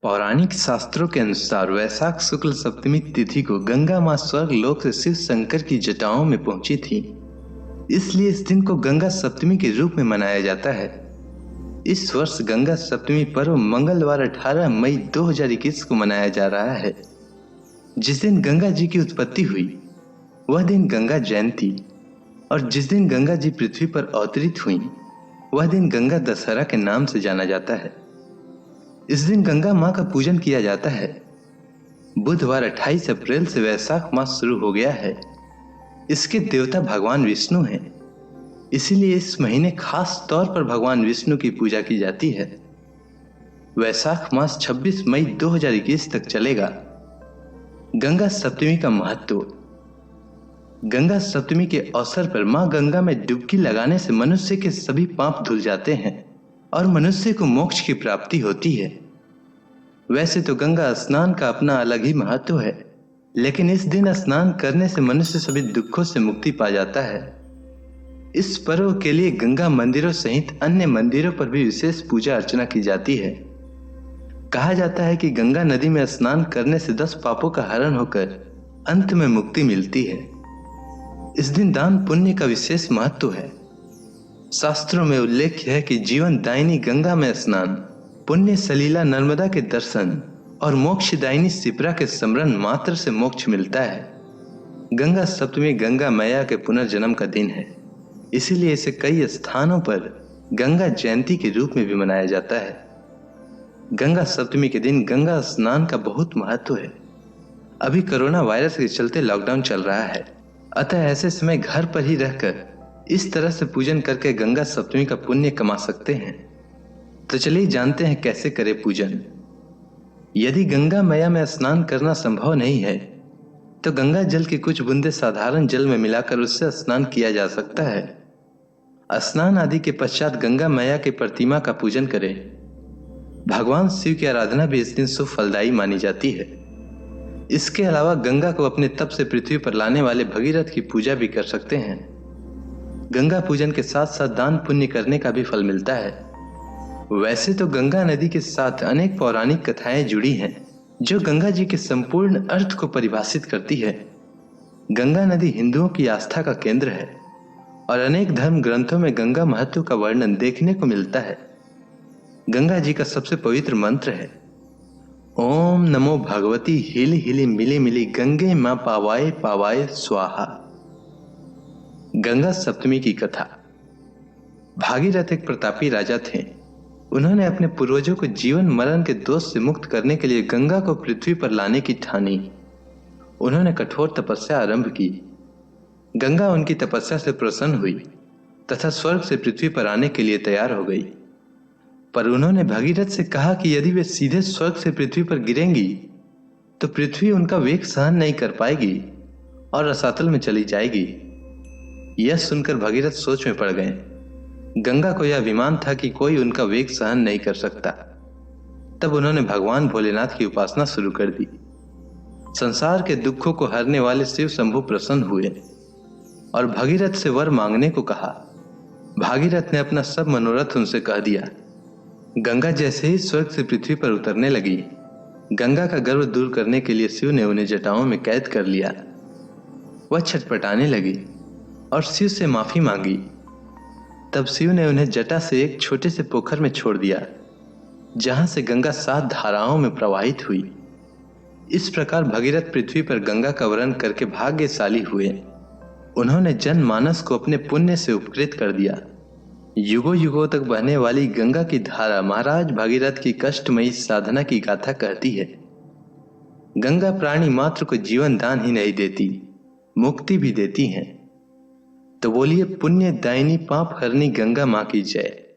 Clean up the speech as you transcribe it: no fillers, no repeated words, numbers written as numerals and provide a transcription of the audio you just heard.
पौराणिक शास्त्रों के अनुसार वैशाख शुक्ल सप्तमी तिथि को गंगा मां स्वर्ग लोक से शिव शंकर की जटाओं में पहुंची थी। इसलिए इस दिन को गंगा सप्तमी के रूप में मनाया जाता है। इस वर्ष गंगा सप्तमी पर्व मंगलवार 18 मई 2021 को मनाया जा रहा है। जिस दिन गंगा जी की उत्पत्ति हुई वह दिन गंगा जयंती, और जिस दिन गंगा जी पृथ्वी पर अवतरित हुई वह दिन गंगा दशहरा के नाम से जाना जाता है। इस दिन गंगा मां का पूजन किया जाता है। बुधवार 28 अप्रैल से वैशाख मास शुरू हो गया है। इसके देवता भगवान विष्णु हैं, इसीलिए इस महीने खास तौर पर भगवान विष्णु की पूजा की जाती है। वैशाख मास 26 मई 2021 तक चलेगा। गंगा सप्तमी का महत्व। गंगा सप्तमी के अवसर पर मां गंगा में डुबकी लगाने से मनुष्य के सभी पाप धुल जाते हैं और मनुष्य को मोक्ष की प्राप्ति होती है। वैसे तो गंगा स्नान का अपना अलग ही महत्व है, लेकिन इस दिन स्नान करने से मनुष्य सभी दुखों से मुक्ति पा जाता है। इस पर्व के लिए गंगा मंदिरों सहित अन्य मंदिरों पर भी विशेष पूजा अर्चना की जाती है। कहा जाता है कि गंगा नदी में स्नान करने से 10 पापों का हरण होकर अंत में मुक्ति मिलती है। इस दिन दान पुण्य का विशेष महत्व है। शास्त्रों में उल्लेख है कि जीवन दायिनी गंगा में स्नान, पुण्य सलीला नर्मदा के दर्शन और मोक्षदायिनी शिप्रा के स्मरण मात्र से मोक्ष मिलता है। गंगा सप्तमी गंगा मैया के पुनर्जन्म का दिन है, इसीलिए इसे कई स्थानों पर गंगा जयंती के रूप में भी मनाया जाता है। गंगा सप्तमी के दिन गंगा स्नान का बहुत महत्व है। अभी कोरोना वायरस के चलते लॉकडाउन चल रहा है, अतः ऐसे समय घर पर ही रहकर इस तरह से पूजन करके गंगा सप्तमी का पुण्य कमा सकते हैं। तो चलिए जानते हैं कैसे करें पूजन। यदि गंगा मैया में स्नान करना संभव नहीं है तो गंगा जल की कुछ बूंदे साधारण जल में मिलाकर उससे स्नान किया जा सकता है। स्नान आदि के पश्चात गंगा मैया की प्रतिमा का पूजन करें। भगवान शिव की आराधना भी इस दिन शुभ फलदायी मानी जाती है। इसके अलावा गंगा को अपने तप से पृथ्वी पर लाने वाले भगीरथ की पूजा भी कर सकते हैं। गंगा पूजन के साथ साथ दान पुण्य करने का भी फल मिलता है। वैसे तो गंगा नदी के साथ अनेक पौराणिक कथाएं जुड़ी हैं जो गंगा जी के संपूर्ण अर्थ को परिभाषित करती है। गंगा नदी हिंदुओं की आस्था का केंद्र है और अनेक धर्म ग्रंथों में गंगा महत्व का वर्णन देखने को मिलता है। गंगा जी का सबसे पवित्र मंत्र है ओम नमो भगवती हिली हिली मिली मिली गंगे मां पावाए पावाए स्वाहा। गंगा सप्तमी की कथा। भागीरथ एक प्रतापी राजा थे। उन्होंने अपने पूर्वजों को जीवन मरण के दोष से मुक्त करने के लिए गंगा को पृथ्वी पर लाने की ठानी। उन्होंने कठोर तपस्या आरंभ की। गंगा उनकी तपस्या से प्रसन्न हुई तथा स्वर्ग से पृथ्वी पर आने के लिए तैयार हो गई। पर उन्होंने भगीरथ से कहा कि यदि वे सीधे स्वर्ग से पृथ्वी पर गिरेंगी तो पृथ्वी उनका वेग सहन नहीं कर पाएगी और रसातल में चली जाएगी। यह सुनकर भगीरथ सोच में पड़ गए। गंगा को यह अभिमान था कि कोई उनका वेग सहन नहीं कर सकता। तब उन्होंने भगवान भोलेनाथ की उपासना शुरू कर दी। संसार के दुखों को हरने वाले शिव शंभु प्रसन्न हुए और भगीरथ से वर मांगने को कहा। भागीरथ ने अपना सब मनोरथ उनसे कह दिया। गंगा जैसे ही स्वर्ग से पृथ्वी पर उतरने लगी, गंगा का गर्व दूर करने के लिए शिव ने उन्हें जटाओं में कैद कर लिया। वह छटपटाने लगी और शिव से माफी मांगी। तब शिव ने उन्हें जटा से एक छोटे से पोखर में छोड़ दिया, जहां से गंगा 7 धाराओं में प्रवाहित हुई। इस प्रकार भगीरथ पृथ्वी पर गंगा का वरण करके भाग्यशाली हुए। उन्होंने जनमानस को अपने पुण्य से उपकृत कर दिया। युगों युगों तक बहने वाली गंगा की धारा महाराज भागीरथ की कष्टमयी साधना की गाथा कहती है। गंगा प्राणी मात्र को जीवन दान ही नहीं देती, मुक्ति भी देती हैं। तो बोलिए पुण्य दायिनी पाप हरनी गंगा मां की जय।